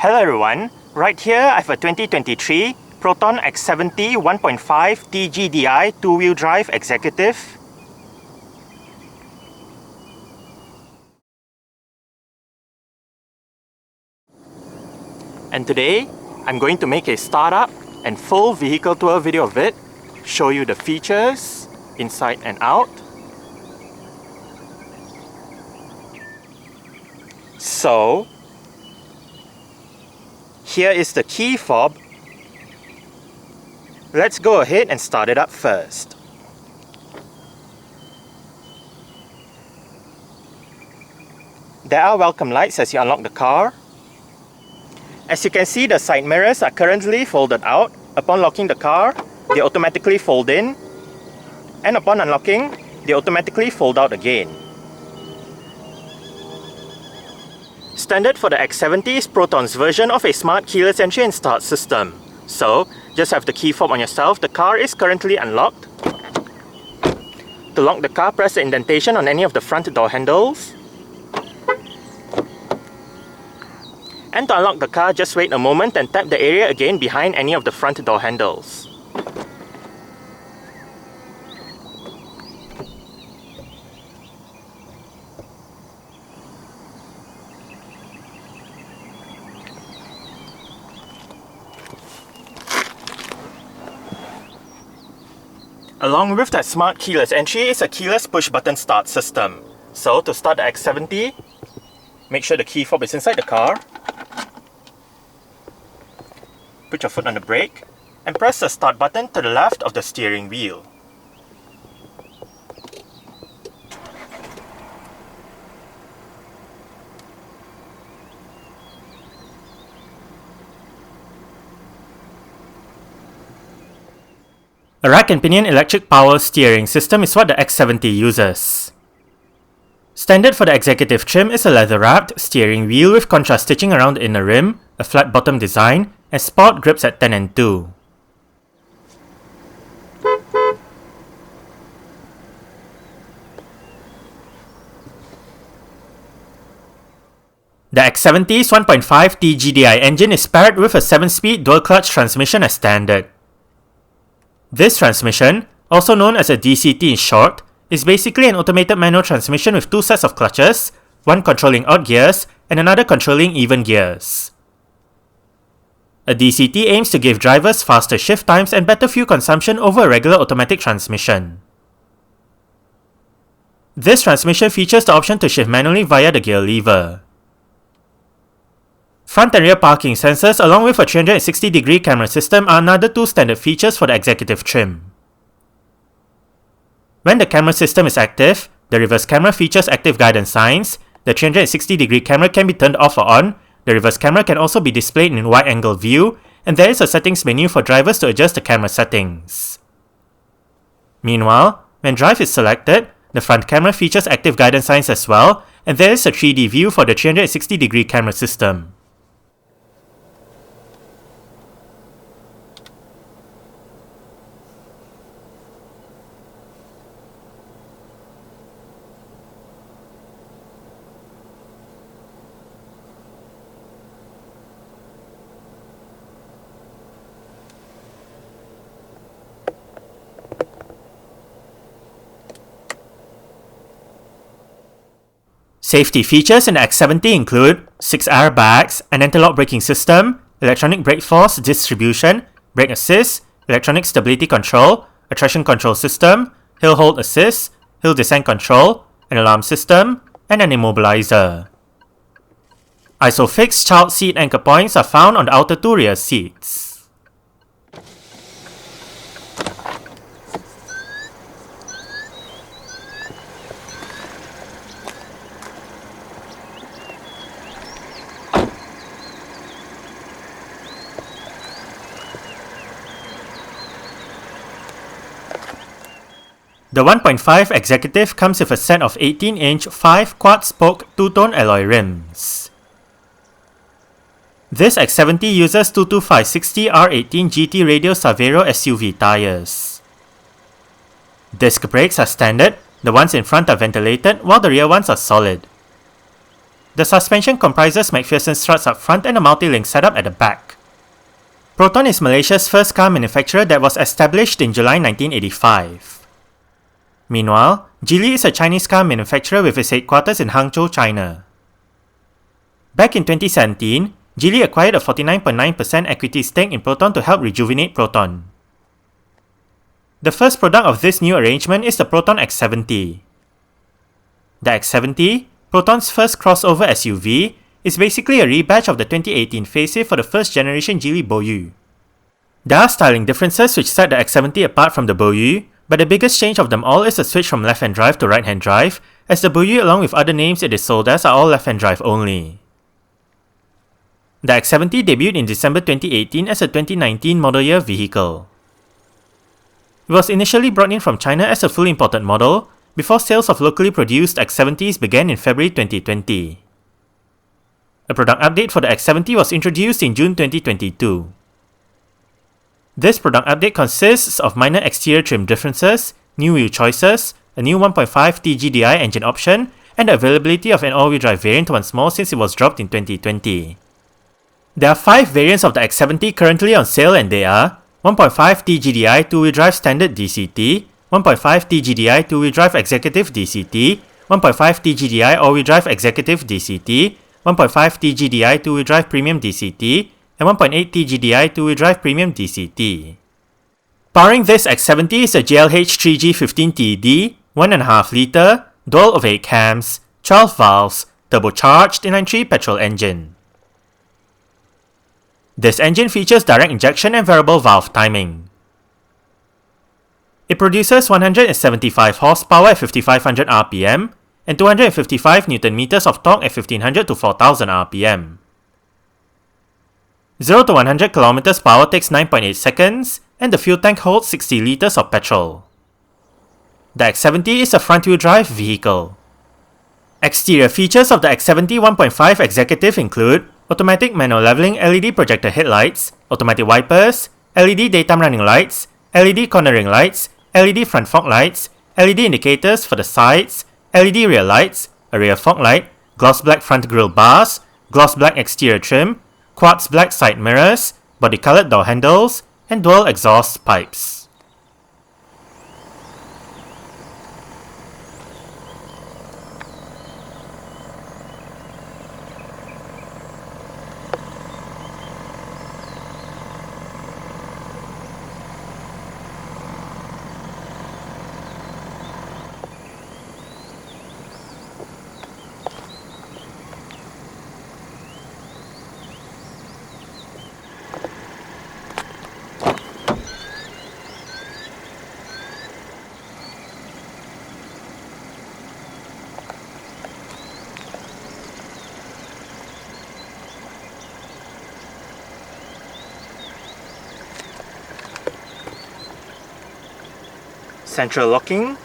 Hello everyone, right here I have a 2023 Proton X70 1.5 TGDi 2-wheel drive Executive. And today, I'm going to make a startup and full vehicle tour video of it, show you the features, inside and out. So, here is the key fob. Let's go ahead and start it up first. There are welcome lights as you unlock the car. As you can see, the side mirrors are currently folded out. Upon locking the car, they automatically fold in. And upon unlocking, they automatically fold out again. Standard for the X70 is Proton's version of a smart keyless entry and start system. So, just have the key fob on yourself. The car is currently unlocked. To lock the car, press the indentation on any of the front door handles. And to unlock the car, just wait a moment and tap the area again behind any of the front door handles. Along with that smart keyless entry is a keyless push button start system. So to start the X70, make sure the key fob is inside the car. Put your foot on the brake and press the start button to the left of the steering wheel. A rack and pinion electric power steering system is what the X70 uses. Standard for the executive trim is a leather-wrapped steering wheel with contrast stitching around the inner rim, a flat bottom design, and sport grips at 10 and 2. The X70's 1.5 TGDi engine is paired with a 7-speed dual-clutch transmission as standard. This transmission, also known as a DCT in short, is basically an automated manual transmission with two sets of clutches, one controlling odd gears and another controlling even gears. A DCT aims to give drivers faster shift times and better fuel consumption over a regular automatic transmission. This transmission features the option to shift manually via the gear lever. Front and rear parking sensors along with a 360-degree camera system are another two standard features for the executive trim. When the camera system is active, the reverse camera features active guidance signs, the 360-degree camera can be turned off or on, the reverse camera can also be displayed in wide-angle view, and there is a settings menu for drivers to adjust the camera settings. Meanwhile, when drive is selected, the front camera features active guidance signs as well, and there is a 3D view for the 360-degree camera system. Safety features in the X70 include 6 airbags, an anti-lock braking system, electronic brake force distribution, brake assist, electronic stability control, a traction control system, hill hold assist, hill descent control, an alarm system, and an immobilizer. ISOFIX child seat anchor points are found on the outer two rear seats. The 1.5 Executive comes with a set of 18-inch 5 quad-spoke two-tone alloy rims. This X70 uses 225/60 R18 GT Radial Savero SUV tyres. Disc brakes are standard, the ones in front are ventilated while the rear ones are solid. The suspension comprises McPherson struts up front and a multi-link setup at the back. Proton is Malaysia's first car manufacturer that was established in July 1985. Meanwhile, Geely is a Chinese car manufacturer with its headquarters in Hangzhou, China. Back in 2017, Geely acquired a 49.9% equity stake in Proton to help rejuvenate Proton. The first product of this new arrangement is the Proton X70. The X70, Proton's first crossover SUV, is basically a rebadge of the 2018 facelift for the first generation Geely Boyue. There are styling differences which set the X70 apart from the Boyue, but the biggest change of them all is the switch from left-hand drive to right-hand drive, as the Boyue along with other names it is sold as are all left-hand drive only. The X70 debuted in December 2018 as a 2019 model year vehicle. It was initially brought in from China as a fully imported model, before sales of locally produced X70s began in February 2020. A product update for the X70 was introduced in June 2022. This product update consists of minor exterior trim differences, new wheel choices, a new 1.5 TGDi engine option, and the availability of an all-wheel drive variant once more since it was dropped in 2020. There are 5 variants of the X70 currently on sale, and they are 1.5 TGDi 2-wheel drive Standard DCT, 1.5 TGDi 2-wheel drive Executive DCT, 1.5 TGDi all-wheel drive Executive DCT, 1.5 TGDi 2-wheel drive Premium DCT, and 1.8 TGDi 2-wheel drive Premium DCT. Powering this X70 is a GLH 3G15TD, 1.5 litre, dual of 8 cams, 12 valves, turbocharged inline-3 petrol engine. This engine features direct injection and variable valve timing. It produces 175 horsepower at 5500 rpm and 255 Nm of torque at 1500 to 4000 rpm. 0 to 100 km per hour takes 9.8 seconds, and the fuel tank holds 60 litres of petrol. The X70 is a front-wheel drive vehicle. Exterior features of the X70 1.5 Executive include automatic manual leveling LED projector headlights, automatic wipers, LED daytime running lights, LED cornering lights, LED front fog lights, LED indicators for the sides, LED rear lights, a rear fog light, gloss black front grille bars, gloss black exterior trim, quartz black side mirrors, body colored door handles, and dual exhaust pipes. Central locking,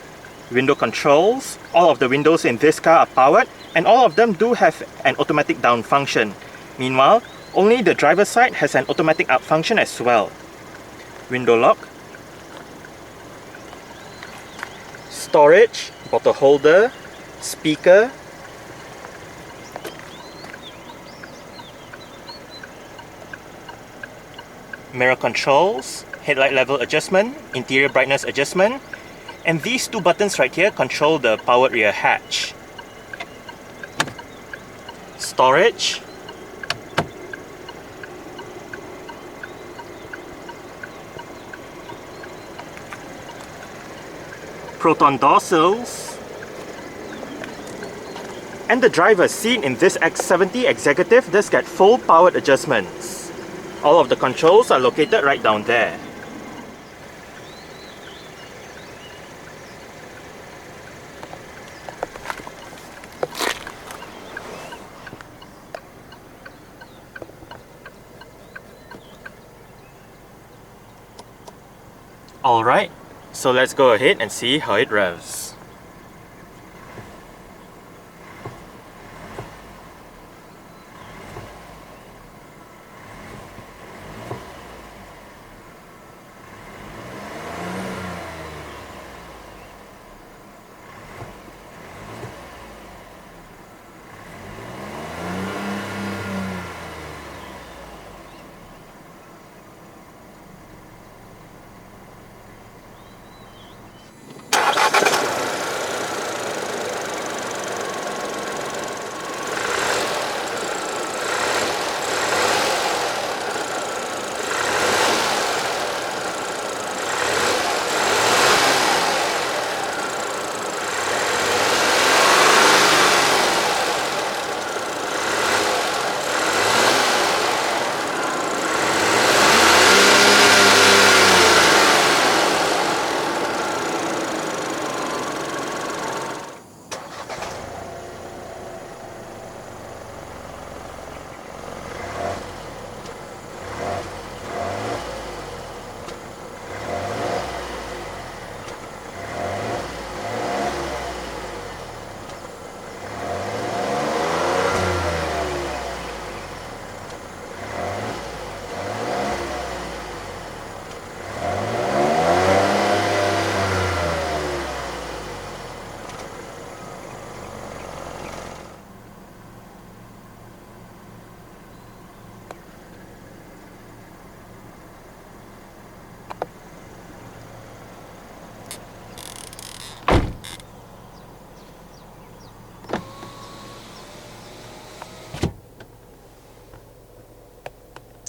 window controls, all of the windows in this car are powered and all of them do have an automatic down function. Meanwhile, only the driver's side has an automatic up function as well. Window lock, storage, bottle holder, speaker, mirror controls, headlight level adjustment, interior brightness adjustment, and these two buttons right here control the powered rear hatch. Storage, Proton door sills, and the driver's seat in this X70 Executive does get full powered adjustments. All of the controls are located right down there. Alright, so let's go ahead and see how it revs.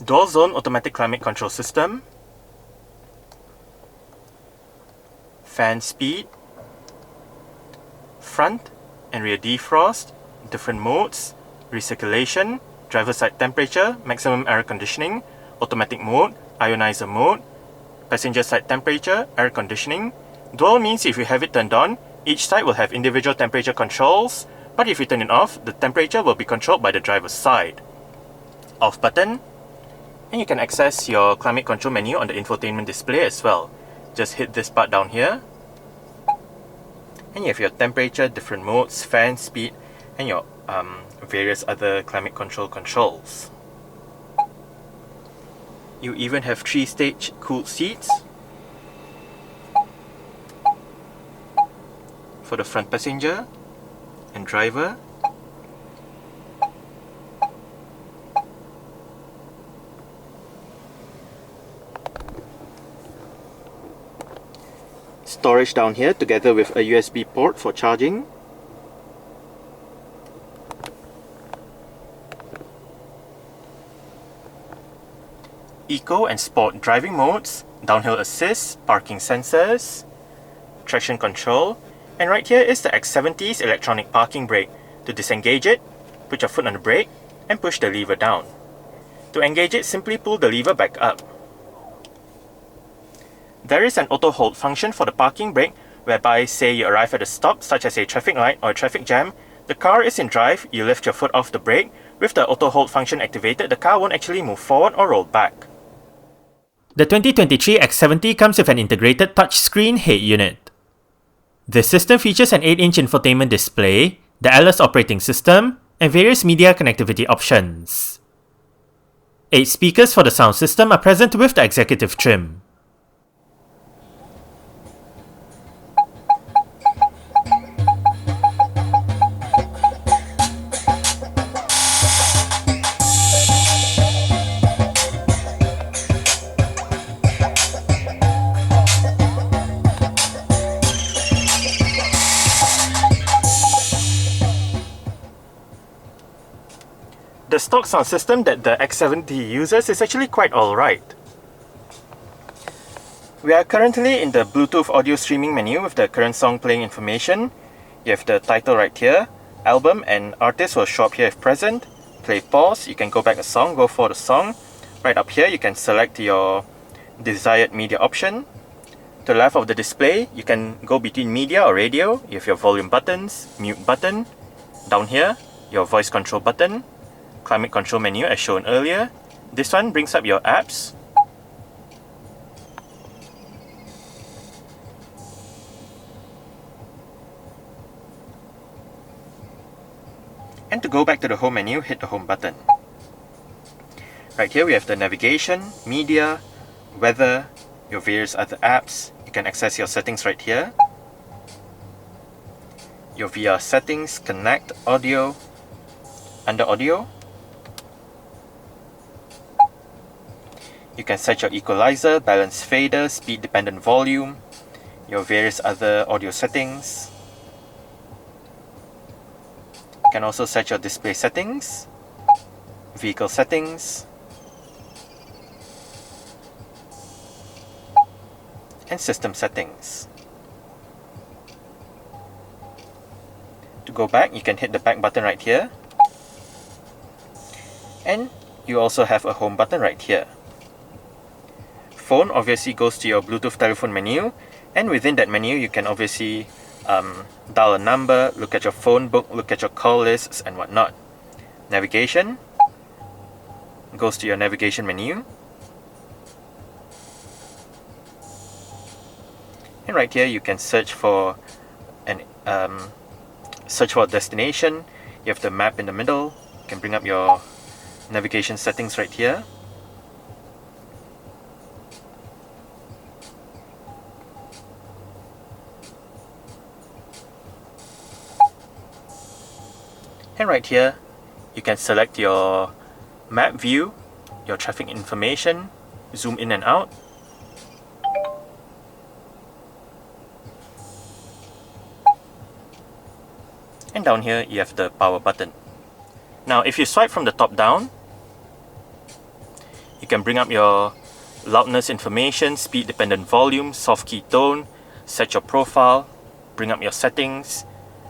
dual zone automatic climate control system, fan speed, front and rear defrost, different modes, recirculation, driver side temperature, maximum air conditioning, automatic mode, ionizer mode, passenger side temperature, air conditioning. Dual means if you have it turned on, each side will have individual temperature controls, but if you turn it off, the temperature will be controlled by the driver's side. Off button, and you can access your climate control menu on the infotainment display as well. Just hit this part down here, and you have your temperature, different modes, fan speed, and your various other climate control controls. You even have 3-stage cooled seats for the front passenger and driver. Storage down here together with a USB port for charging. Eco and Sport driving modes, downhill assist, parking sensors, traction control, and right here is the X70's electronic parking brake. To disengage it, put your foot on the brake and push the lever down. To engage it, simply pull the lever back up. There is an auto hold function for the parking brake, whereby say you arrive at a stop such as a traffic light or a traffic jam, the car is in drive, you lift your foot off the brake, with the auto hold function activated, the car won't actually move forward or roll back. The 2023 X70 comes with an integrated touchscreen head unit. This system features an 8-inch infotainment display, the LS operating system, and various media connectivity options. 8 speakers for the sound system are present with the executive trim. The stock sound system that the X70 uses is actually quite alright. We are currently in the Bluetooth audio streaming menu with the current song playing information. You have the title right here, album and artist will show up here if present. Play pause, you can go back a song, go for the song. Right up here you can select your desired media option. To the left of the display, you can go between media or radio. You have your volume buttons, mute button. Down here, your voice control button. Climate control menu as shown earlier. This one brings up your apps. And to go back to the home menu, hit the home button. Right here we have the navigation, media, weather, your various other apps. You can access your settings right here. Your VR settings, connect, audio. Under audio, you can set your equalizer, balance fader, speed dependent volume, your various other audio settings. You can also set your display settings, vehicle settings, and system settings. To go back, you can hit the back button right here. And you also have a home button right here. Phone obviously goes to your Bluetooth telephone menu, and within that menu you can obviously dial a number, look at your phone book, look at your call lists and whatnot. Navigation goes to your navigation menu, and right here you can search for a destination. You have the map in the middle. You can bring up your navigation settings right here. And right here, you can select your map view, your traffic information, zoom in and out. And down here, you have the power button. Now, if you swipe from the top down, You can bring up your loudness information, speed dependent volume, soft key tone, set your profile, bring up your settings,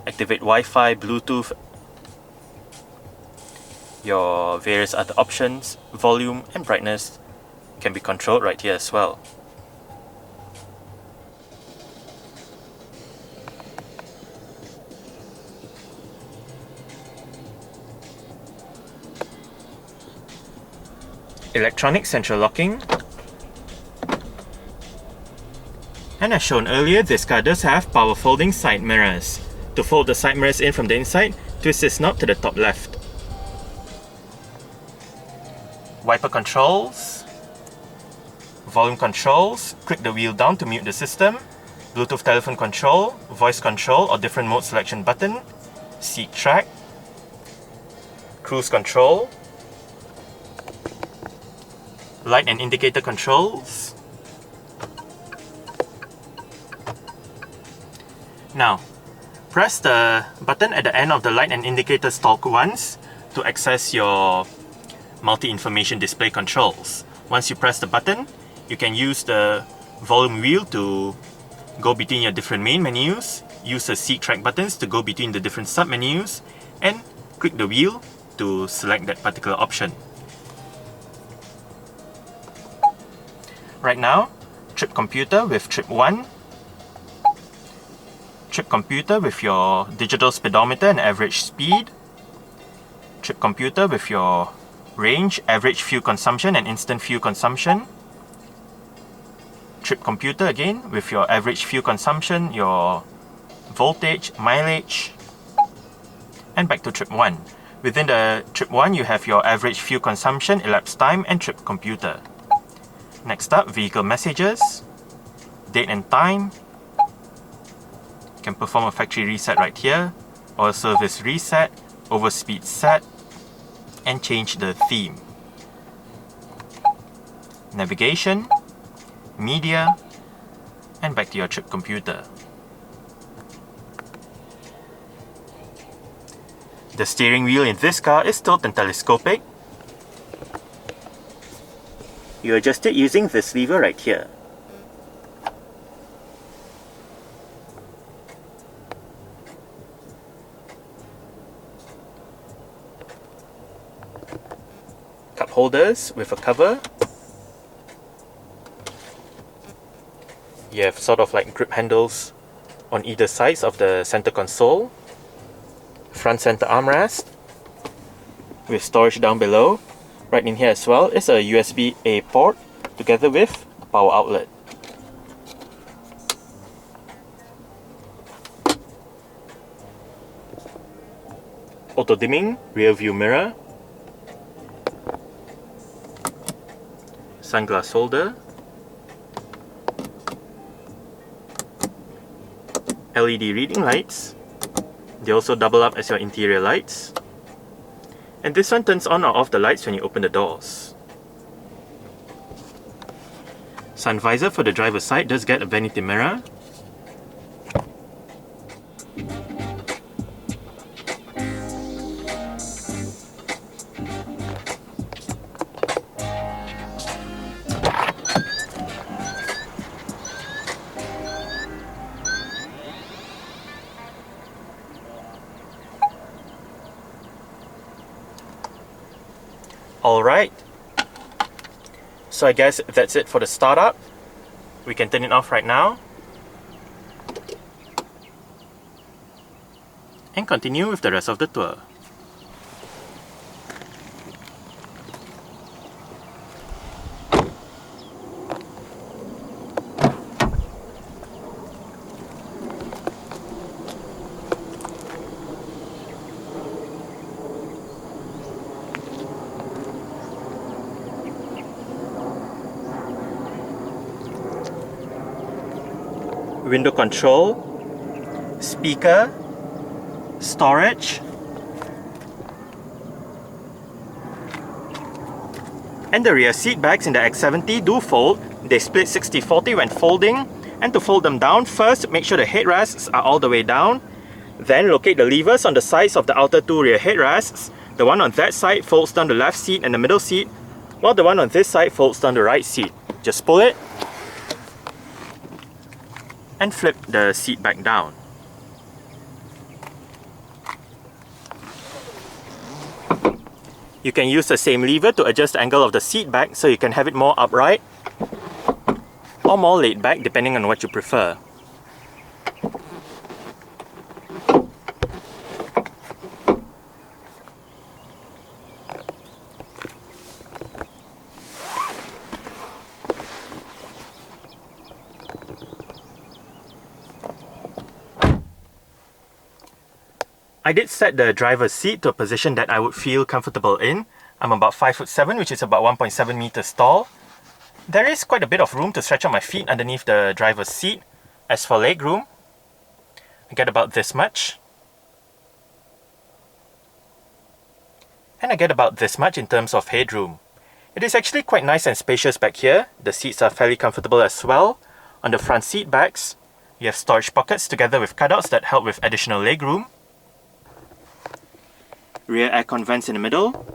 activate Wi-Fi, Bluetooth, your various other options, volume and brightness can be controlled right here as well. Electronic central locking. And as shown earlier, this car does have power folding side mirrors. To fold the side mirrors in from the inside, twist this knob to the top left. Wiper controls, volume controls, click the wheel down to mute the system, Bluetooth telephone control, voice control or different mode selection button, seat track, cruise control, light and indicator controls. Now, press the button at the end of the light and indicator stalk once to access your multi-information display controls. Once you press the button, you can use the volume wheel to go between your different main menus, use the seat track buttons to go between the different sub-menus, and click the wheel to select that particular option. Right now, trip computer with trip 1, trip computer with your digital speedometer and average speed, trip computer with your range, average fuel consumption and instant fuel consumption, trip computer again with your average fuel consumption, your voltage, mileage, and back to trip 1. Within the trip 1, you have your average fuel consumption, elapsed time, and trip computer. Next up, vehicle messages, date and time. You can perform a factory reset right here, or service reset, overspeed set, and change the theme. Navigation, media, and back to your trip computer. The steering wheel in this car is tilt and telescopic. You adjust it using this lever right here. Cup holders with a cover. You have sort of like grip handles on either sides of the center console. Front center armrest with storage down below. Right in here as well is a USB-A port together with a power outlet. Auto dimming rear view mirror, sunglass holder, LED reading lights. They also double up as your interior lights. And this one turns on or off the lights when you open the doors. Sun visor for the driver's side does get a vanity mirror. Alright, so I guess that's it for the startup. We can turn it off right now and continue with the rest of the tour. Window control, speaker, storage, and the rear seat backs in the X70 do fold. They split 60-40 when folding, and to fold them down, first make sure the headrests are all the way down, then locate the levers on the sides of the outer two rear headrests. The one on that side folds down the left seat and the middle seat while the one on this side folds down the right seat. Just pull it and flip the seat back down. You can use the same lever to adjust the angle of the seat back so you can have it more upright or more laid back depending on what you prefer. I did set the driver's seat to a position that I would feel comfortable in. I'm about 5'7", which is about 1.7 meters tall. There is quite a bit of room to stretch out my feet underneath the driver's seat. As for leg room, I get about this much. And I get about this much in terms of headroom. It is actually quite nice and spacious back here. The seats are fairly comfortable as well. On the front seat backs, you have storage pockets together with cutouts that help with additional leg room. Rear aircon vents in the middle,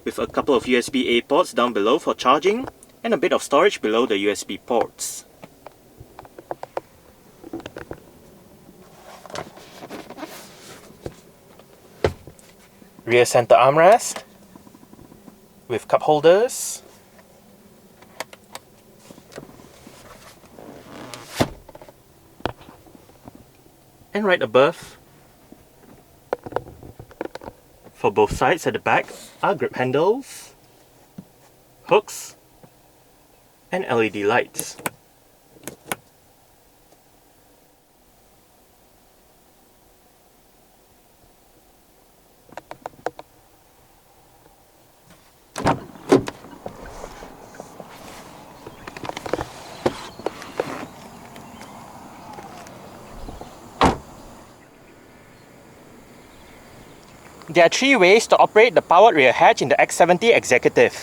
with a couple of USB-A ports down below for charging, and a bit of storage below the USB ports. Rear center armrest, with cup holders. And right above, for both sides at the back, are grip handles, hooks, and LED lights. There are 3 ways to operate the powered rear hatch in the X70 Executive.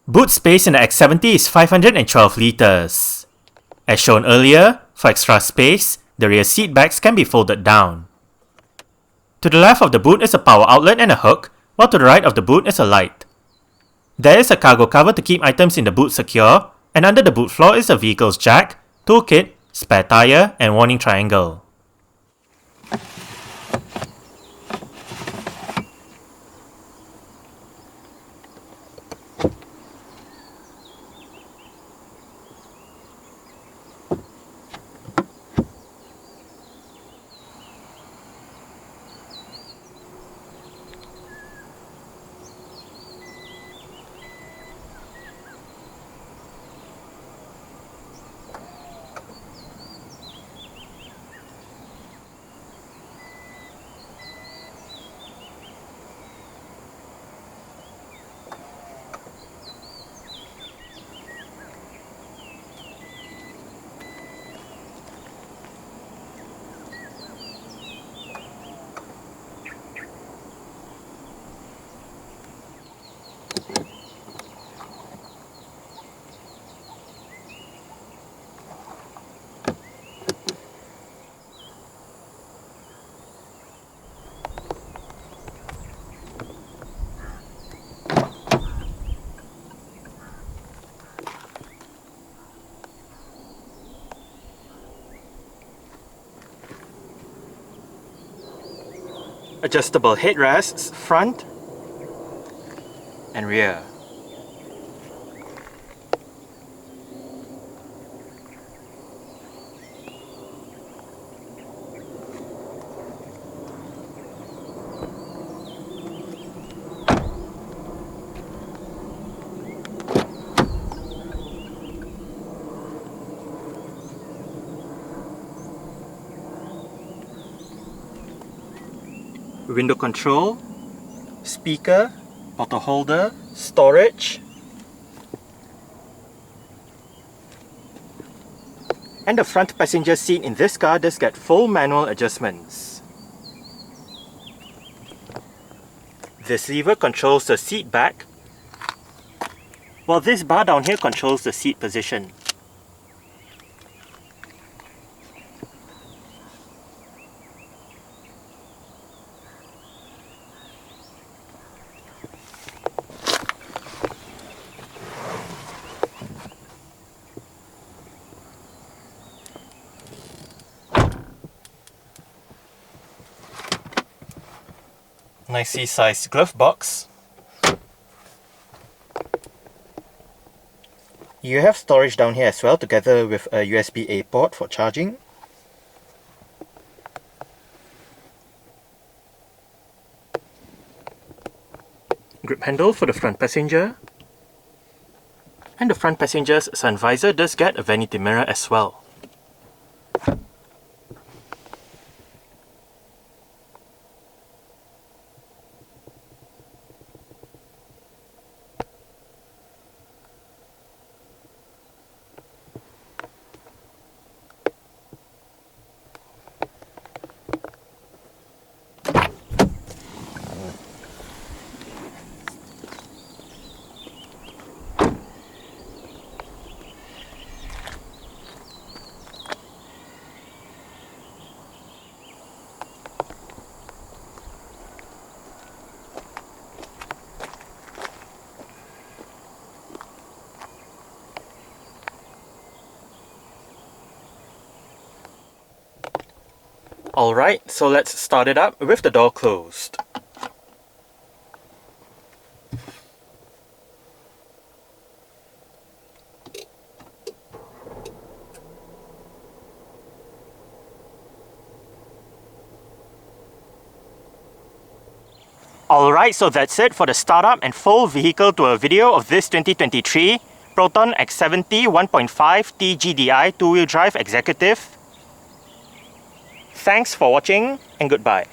Boot space in the X70 is 512 litres. As shown earlier, for extra space, the rear seat backs can be folded down. To the left of the boot is a power outlet and a hook, while to the right of the boot is a light. There is a cargo cover to keep items in the boot secure, and under the boot floor is a vehicle's jack, toolkit, spare tyre, and warning triangle. Adjustable headrests, front and rear. Window control, speaker, bottle holder, storage, And the front passenger seat in this car does get full manual adjustments. This lever controls the seat back, while this bar down here controls the seat position. Nicely sized glove box. You have storage down here as well, together with a USB-A port for charging. Grip handle for the front passenger. And the front passenger's sun visor does get a vanity mirror as well. Alright, so let's start it up with the door closed. Alright, so that's it for the startup and full vehicle tour video of this 2023 Proton X70 1.5 TGDi 2-wheel drive Executive. Thanks for watching and goodbye.